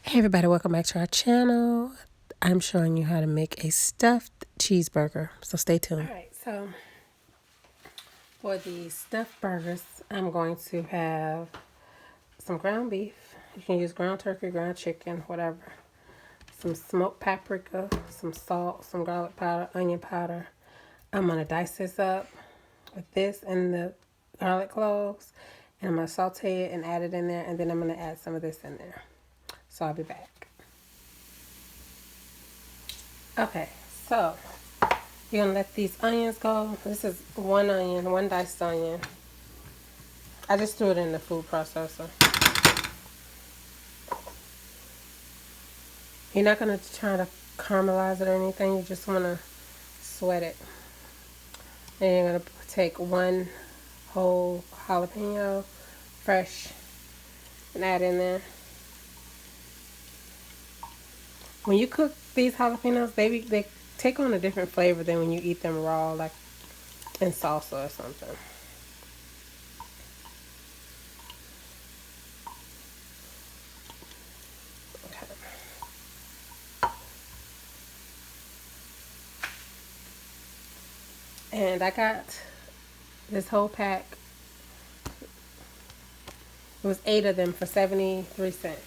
Hey everybody, welcome back to our channel. I'm showing you how to make a stuffed cheeseburger, so stay tuned. Alright, so for the stuffed burgers, I'm going to have some ground beef. You can use ground turkey, ground chicken, whatever. Some smoked paprika, some salt, some garlic powder, onion powder. I'm going to dice this up with this and the garlic cloves. And I'm going to saute it and add it in there. And then I'm going to add some of this in there. So I'll be back. Okay, so you're going to let these onions go. This is one onion, one diced onion. I just threw it in the food processor. You're not going to try to caramelize it or anything. You just want to sweat it. Then you're going to take one whole jalapeno, fresh, and add in there. When you cook these jalapenos, they take on a different flavor than when you eat them raw, like in salsa or something. And I got this whole pack. It was 8 of them for 73 cents.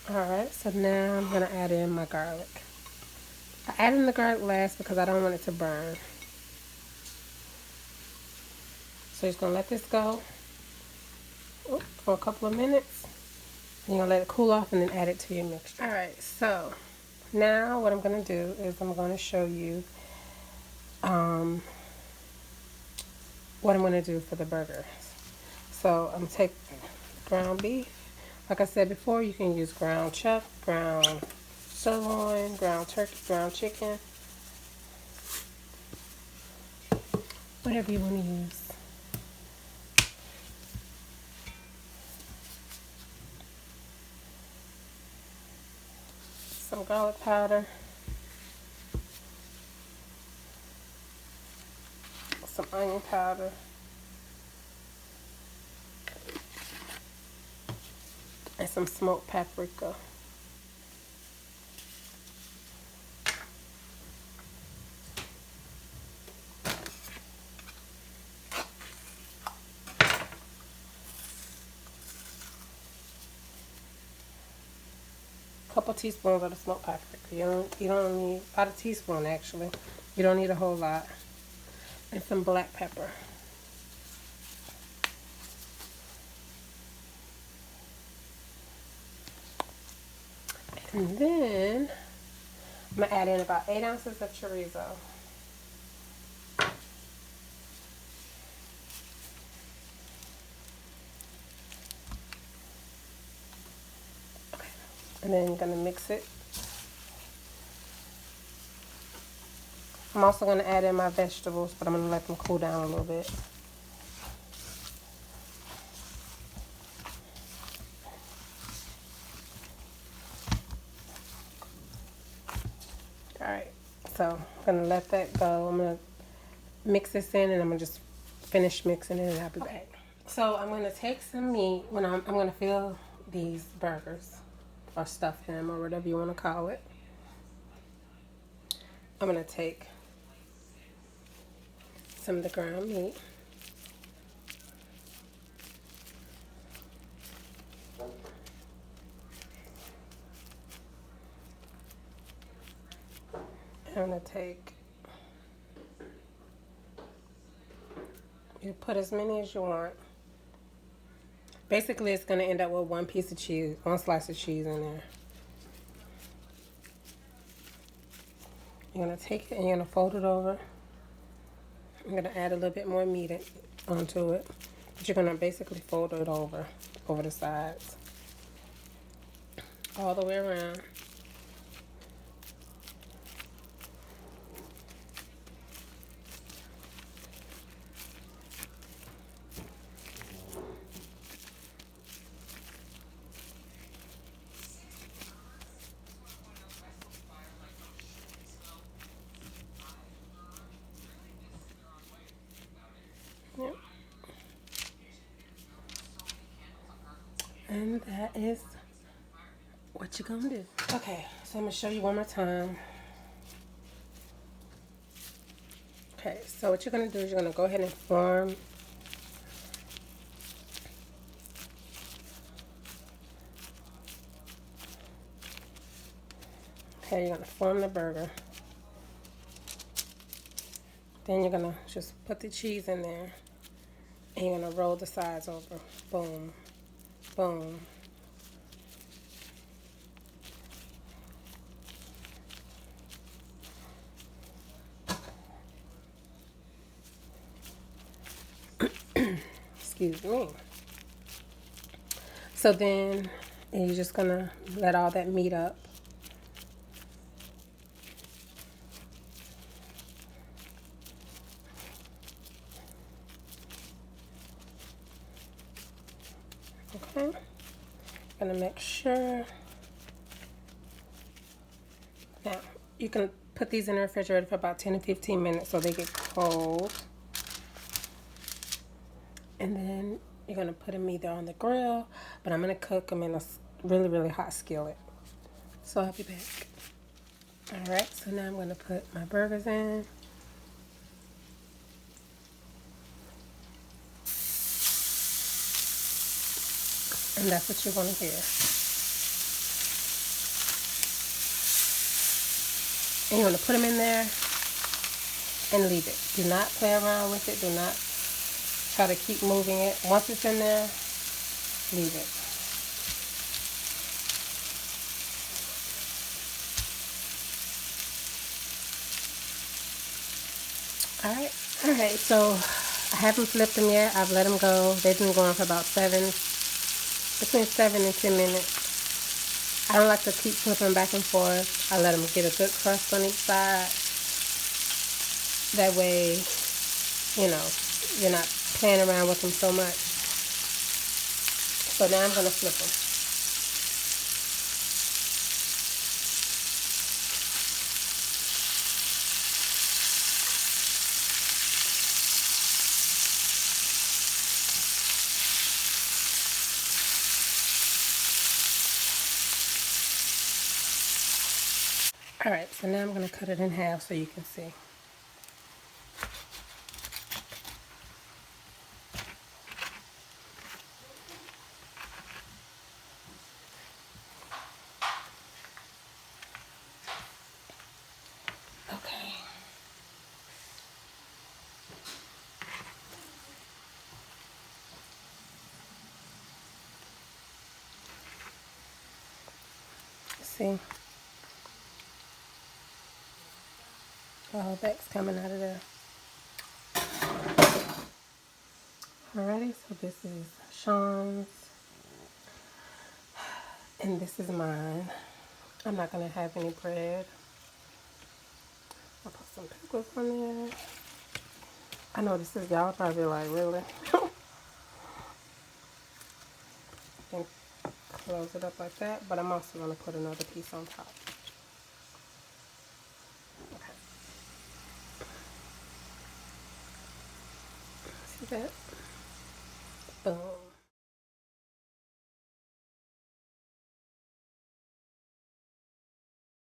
Alright, so now I'm going to add in my garlic. I add in the garlic last because I don't want it to burn. So you're just going to let this go for a couple of minutes. And you're going to let it cool off and then add it to your mixture. Alright, so now what I'm going to do is I'm going to show you what I'm going to do for the burgers. So I'm going to take ground beef. Like I said before, you can use ground chuck, ground sirloin, ground turkey, ground chicken. Whatever you want to use. Some garlic powder. Some onion powder. And some smoked paprika. Couple teaspoons of the smoked paprika. You don't need about a teaspoon actually. You don't need a whole lot. And some black pepper. And then I'm gonna add in about 8 ounces of chorizo. Okay. And then I'm gonna mix it. I'm also going to add in my vegetables, but I'm going to let them cool down a little bit. Alright, so I'm going to let that go. I'm going to mix this in and I'm going to just finish mixing it and I'll be back. So I'm going to take some meat. When I'm going to fill these burgers or stuff them or whatever you want to call it. I'm going to take some of the ground meat. I'm going to take, you put as many as you want. Basically, it's going to end up with one piece of cheese, one slice of cheese in there. You're going to take it and you're going to fold it over. I'm going to add a little bit more meat onto it. But you're going to basically fold it over the sides. All the way around. And that is what you're gonna do. Okay, so I'm gonna show you one more time. Okay, so what you're gonna do is you're gonna go ahead and form you're gonna form the burger. Then you're gonna just put the cheese in there and you're gonna roll the sides over. Boom, boom. Excuse me. So then you're just gonna let all that meat up. Okay. Gonna make sure. Now you can put these in the refrigerator for about 10 to 15 minutes so they get cold. And then you're gonna put them either on the grill, but I'm gonna cook them in a really, really hot skillet. So I'll be back. All right, so now I'm gonna put my burgers in. And that's what you're gonna hear. And you're gonna put them in there and leave it. Do not play around with it. Do not try to keep moving it. Once it's in there, leave it. All right, so I haven't flipped them yet. I've let them go. They've been going for about between 7 and 10 minutes. I don't like to keep flipping back and forth. I let them get a good crust on each side. That way, you know, you're not playing around with them so much. So now I'm going to flip them. All right, so now I'm going to cut it in half so you can see. Okay. See? All that's coming out of there. Alrighty, so this is Sean's. And this is mine. I'm not going to have any bread. I'll put some pickles on there. I know this is, y'all probably like, really? And close it up like that, but I'm also going to put another piece on top. Okay. See that? Boom.